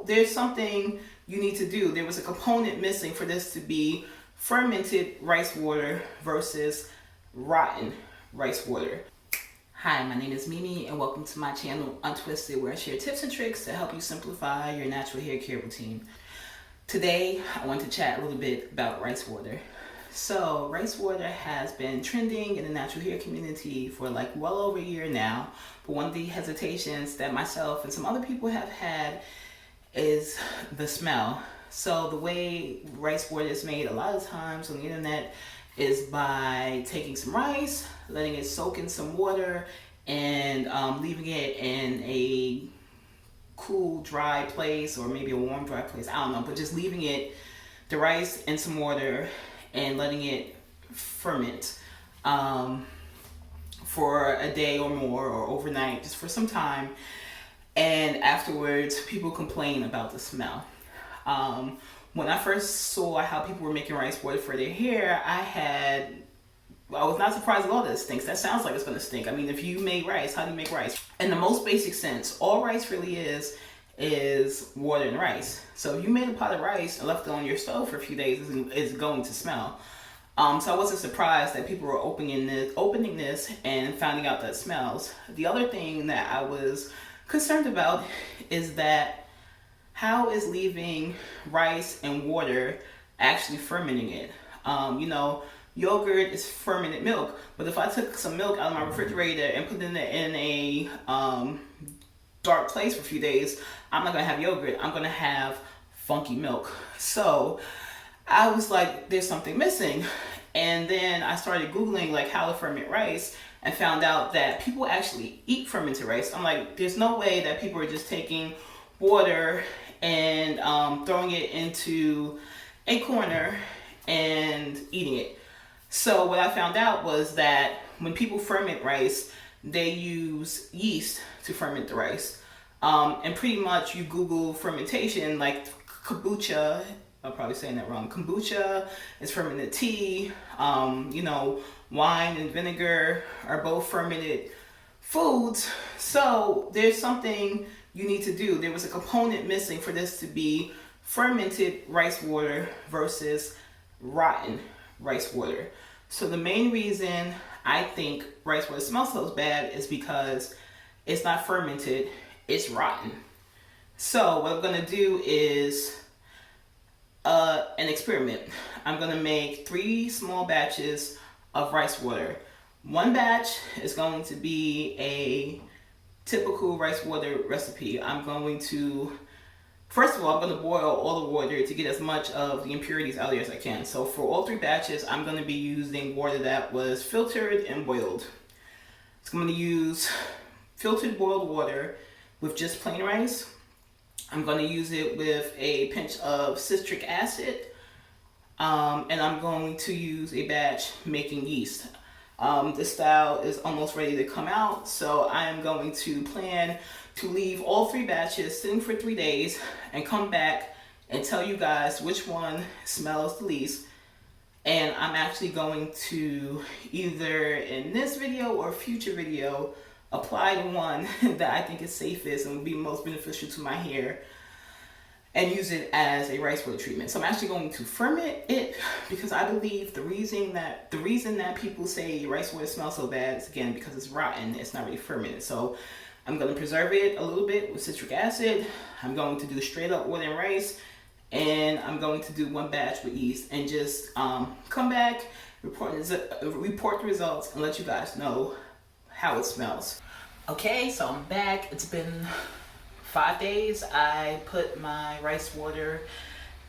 There's something you need to do. There was a component missing for this to be fermented rice water versus rotten rice water. Hi, my name is Mimi and welcome to my channel Untwisted, where I share tips and tricks to help you simplify your natural hair care routine. Today I want to chat a little bit about rice water. So rice water has been trending in the natural hair community for like well over a year now, but one of the hesitations that myself and some other people have had is the smell. So the way rice water is made a lot of times on the internet is by taking some rice, letting it soak in some water, and leaving it in a cool, dry place, or maybe a warm, dry place. I don't know, but just leaving the rice in some water and letting it ferment for a day or more, or overnight, just for some time. And afterwards, people complain about the smell. When I first saw how people were making rice water for their hair, I was not surprised at all that it stinks. That sounds like it's gonna stink. I mean, if you make rice, how do you make rice? In the most basic sense, all rice really is water and rice. So if you made a pot of rice and left it on your stove for a few days, it's going to smell. So I wasn't surprised that people were opening this and finding out that it smells. The other thing that I was concerned about is that how is leaving rice and water actually fermenting it? Yogurt is fermented milk, but if I took some milk out of my refrigerator and put it in a dark place for a few days, I'm not gonna have yogurt. I'm gonna have funky milk. So I was like, there's something missing. And then I started Googling like how to ferment rice and found out that people actually eat fermented rice. I'm like, there's no way that people are just taking water and throwing it into a corner and eating it. So what I found out was that when people ferment rice, they use yeast to ferment the rice. And pretty much you Google fermentation, like kombucha, I'm probably saying that wrong. Kombucha is fermented tea. Wine and vinegar are both fermented foods. So there's something you need to do. There was a component missing for this to be fermented rice water versus rotten rice water. So the main reason I think rice water smells so bad is because it's not fermented, it's rotten. So what I'm gonna do is an experiment. I'm gonna make 3 small batches of rice water. One batch is going to be a typical rice water recipe. First of all, I'm going to boil all the water to get as much of the impurities out of there as I can. So for all 3 batches, I'm going to be using water that was filtered and boiled. So I'm going to use filtered boiled water with just plain rice. I'm going to use it with a pinch of citric acid. And I'm going to use a batch making yeast. This style is almost ready to come out, so I am going to plan to leave all 3 batches sitting for 3 days and come back and tell you guys which one smells the least. And I'm actually going to, either in this video or future video, apply the one that I think is safest and will be most beneficial to my hair and use it as a rice water treatment. So I'm actually going to ferment it because I believe the reason that people say rice water smells so bad is, again, because it's rotten. It's not really fermented. So I'm going to preserve it a little bit with citric acid. I'm going to do straight up water and rice, and I'm going to do 1 batch with yeast and just come back, report the results, and let you guys know how it smells. Okay, so I'm back. It's been 5 days. I put my rice water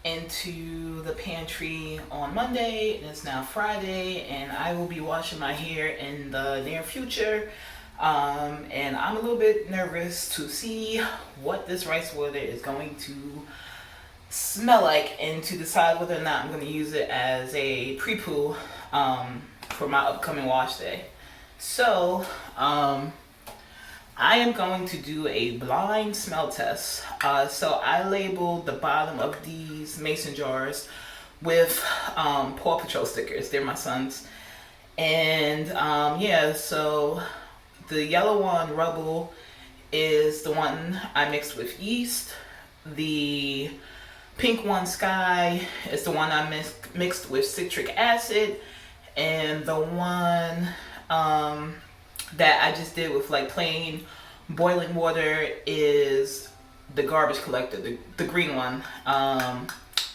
into the pantry on Monday, and it's now Friday, and I will be washing my hair in the near future. And I'm a little bit nervous to see what this rice water is going to smell like and to decide whether or not I'm going to use it as a pre-poo for my upcoming wash day. So, I am going to do a blind smell test. So I labeled the bottom of these mason jars with Paw Patrol stickers. They're my son's. And so the yellow one, Rubble, is the one I mixed with yeast. The pink one, Sky, is the one I mixed with citric acid, and the one that I just did with like plain boiling water is the garbage collector, the green one,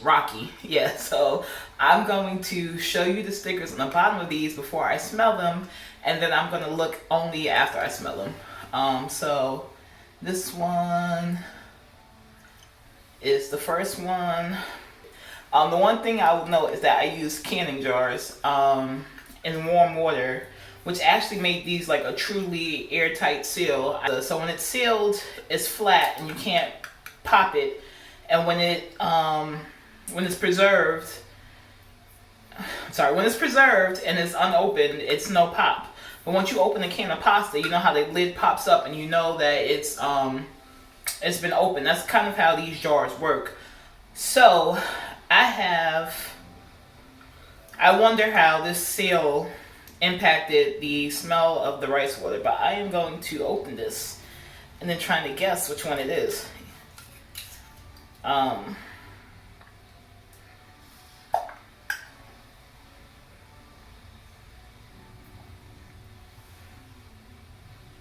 Rocky. Yeah, so I'm going to show you the stickers on the bottom of these before I smell them, and then I'm going to look only after I smell them. So this one is the first one. The one thing I would note is that I use canning jars in warm water, which actually make these like a truly airtight seal. So when it's sealed, it's flat and you can't pop it. And when it's preserved and it's unopened, it's no pop. But once you open a can of pasta, you know how the lid pops up and you know that it's been opened. That's kind of how these jars work. So I wonder how this seal impacted the smell of the rice water, but I am going to open this and then trying to guess which one it is. Yeah,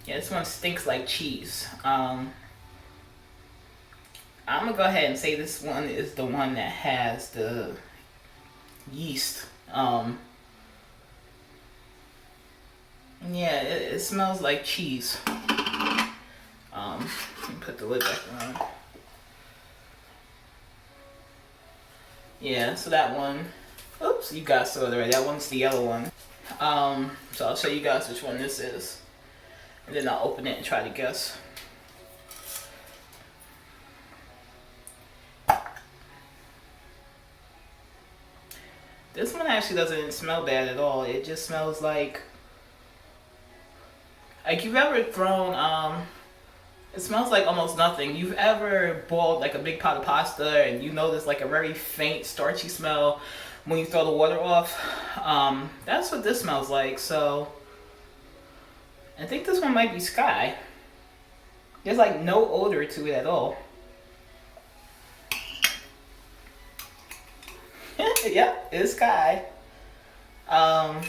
this one stinks like cheese. I'm gonna go ahead and say this one is the one that has the yeast. Yeah, it smells like cheese. Let me put the lid back on. Yeah, so that one, oops, you guys saw it already. That one's the yellow one. So I'll show you guys which one this is, and then I'll open it and try to guess. This one actually doesn't smell bad at all. It just smells like you've ever thrown, it smells like almost nothing. You've ever boiled like a big pot of pasta and you notice like a very faint starchy smell when you throw the water off? That's what this smells like. So I think this one might be Sky. There's like no odor to it at all. Yep, it's Sky.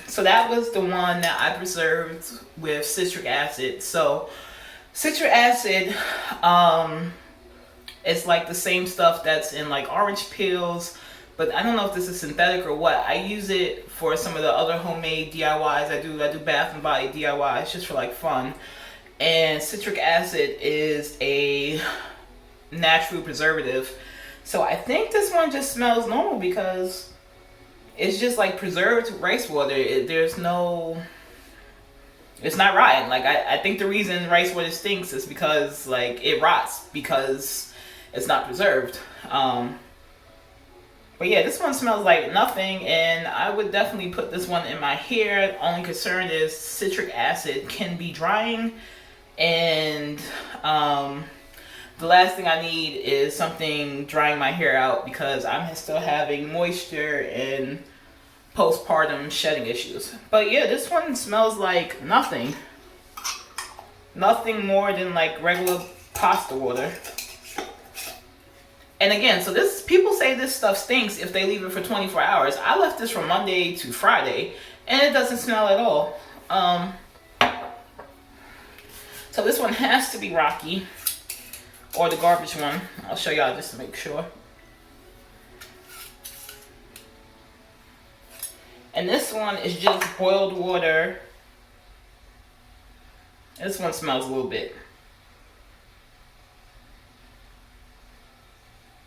So that was the one that I preserved with citric acid. So citric acid is like the same stuff that's in like orange peels, but I don't know if this is synthetic or what. I use it for some of the other homemade DIYs. I do Bath and Body DIYs just for like fun. And citric acid is a natural preservative. So I think this one just smells normal because it's just like preserved rice water. It's not rotten. Like I think the reason rice water stinks is because like it rots because it's not preserved. But yeah, this one smells like nothing, and I would definitely put this one in my hair. The only concern is citric acid can be drying, and the last thing I need is something drying my hair out because I'm still having moisture and postpartum shedding issues. But yeah, this one smells like nothing. Nothing more than like regular pasta water. And again, so this, people say this stuff stinks if they leave it for 24 hours. I left this from Monday to Friday and it doesn't smell at all. So this one has to be Rocky or the garbage one. I'll show y'all just to make sure. And this one is just boiled water. This one smells a little bit.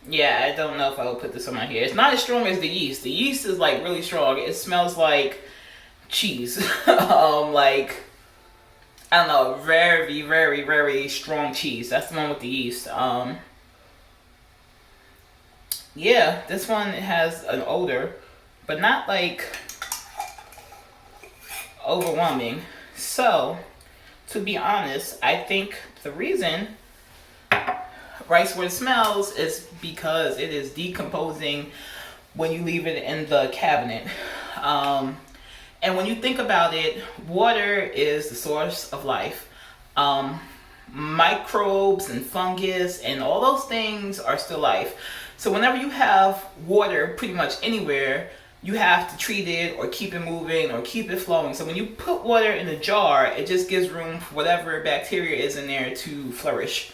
Yeah, I don't know if I will put this on my hair. It's not as strong as the yeast. The yeast is like really strong. It smells like cheese. Like, I don't know, very, very, very strong cheese. That's the one with the yeast. Yeah, this one has an odor, but not like overwhelming. So, to be honest, I think the reason rice water smells is because it is decomposing when you leave it in the cabinet. And when you think about it, water is the source of life. microbes and fungus and all those things are still life. So whenever you have water pretty much anywhere, you have to treat it or keep it moving or keep it flowing. So when you put water in a jar, it just gives room for whatever bacteria is in there to flourish.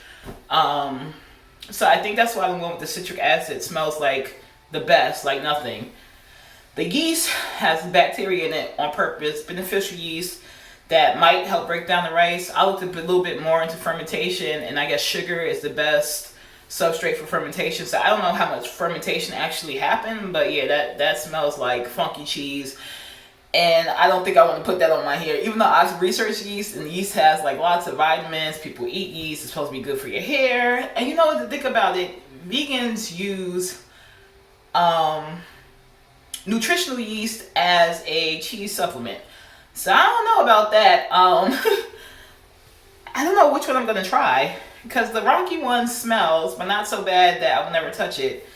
So I think that's why I'm going with the citric acid. It smells like the best, like nothing. The yeast has bacteria in it on purpose, beneficial yeast that might help break down the rice. I looked a little bit more into fermentation, and I guess sugar is the best substrate for fermentation. So I don't know how much fermentation actually happened, but yeah, that smells like funky cheese. And I don't think I want to put that on my hair. Even though I've researched yeast, and yeast has like lots of vitamins. People eat yeast. It's supposed to be good for your hair. And you know what, to think about it, vegans use nutritional yeast as a cheese supplement. So I don't know about that. I don't know which one I'm going to try. Because the Ronky one smells, but not so bad that I will never touch it.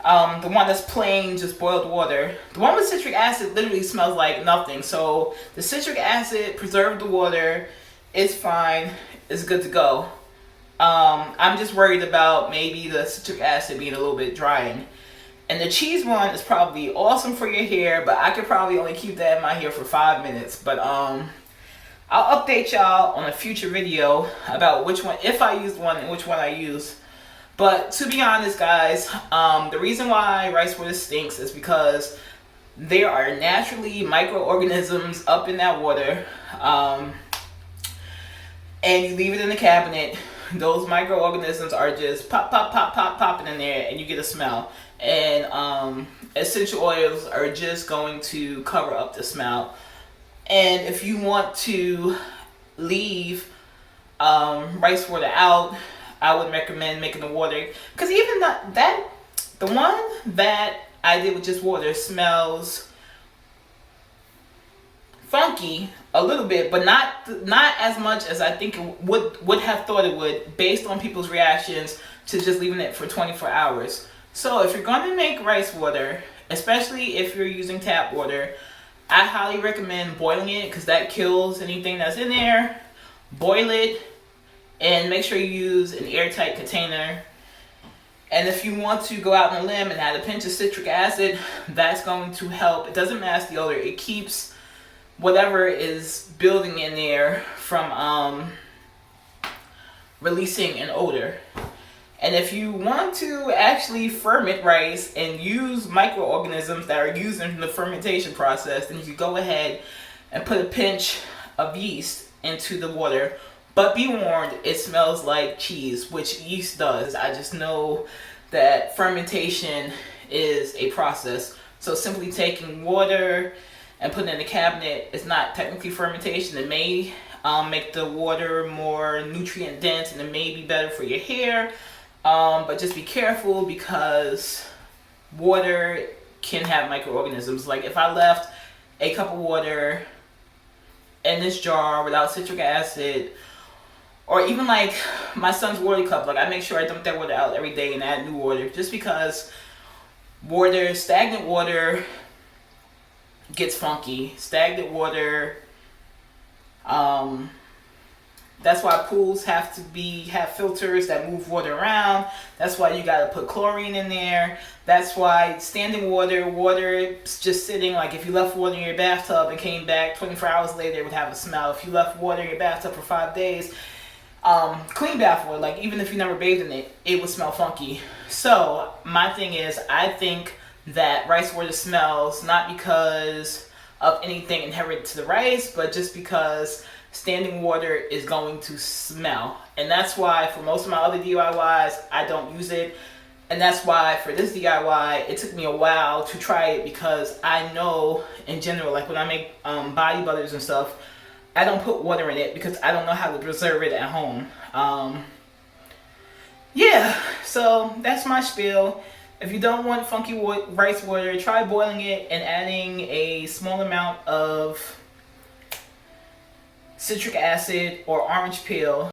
The one that's plain, just boiled water. The one with citric acid literally smells like nothing. So the citric acid preserved the water. It's fine. It's good to go. I'm just worried about maybe the citric acid being a little bit drying. And the cheese one is probably awesome for your hair, but I could probably only keep that in my hair for 5 minutes. But I'll update y'all on a future video about which one, if I used one and which one I use. But to be honest, guys, the reason why rice water stinks is because there are naturally microorganisms up in that water. And you leave it in the cabinet, those microorganisms are just popping in there, and you get a smell. And essential oils are just going to cover up the smell. And if you want to leave rice water out, I would recommend making the water, because even the one that I did with just water smells funky a little bit, but not as much as I think it would have thought it would, based on people's reactions to just leaving it for 24 hours. So if you're going to make rice water, especially if you're using tap water, I highly recommend boiling it, because that kills anything that's in there. Boil it, and make sure you use an airtight container. And if you want to go out on a limb and add a pinch of citric acid, that's going to help. It doesn't mask the odor. It keeps whatever is building in there from releasing an odor. And if you want to actually ferment rice and use microorganisms that are used in the fermentation process, then you can go ahead and put a pinch of yeast into the water. But be warned, it smells like cheese, which yeast does. I just know that fermentation is a process. So simply taking water and putting it in the cabinet is not technically fermentation. It may make the water more nutrient dense, and it may be better for your hair. But just be careful, because water can have microorganisms. Like if I left a cup of water in this jar without citric acid, or even like my son's water cup, like I make sure I dump that water out every day and add new water, just because stagnant water gets funky. Stagnant water, that's why pools have filters that move water around. That's why you gotta put chlorine in there. That's why standing water just sitting, like if you left water in your bathtub and came back 24 hours later, it would have a smell. If you left water in your bathtub for 5 days, clean bath water, like even if you never bathed in it, it would smell funky. So my thing is, I think that rice water smells not because of anything inherent to the rice, but just because standing water is going to smell. And that's why for most of my other DIYs, I don't use it. And that's why for this DIY, it took me a while to try it, because I know in general, like when I make body butters and stuff, I don't put water in it because I don't know how to preserve it at home. Yeah, so that's my spiel. If you don't want funky rice water, try boiling it and adding a small amount of citric acid or orange peel.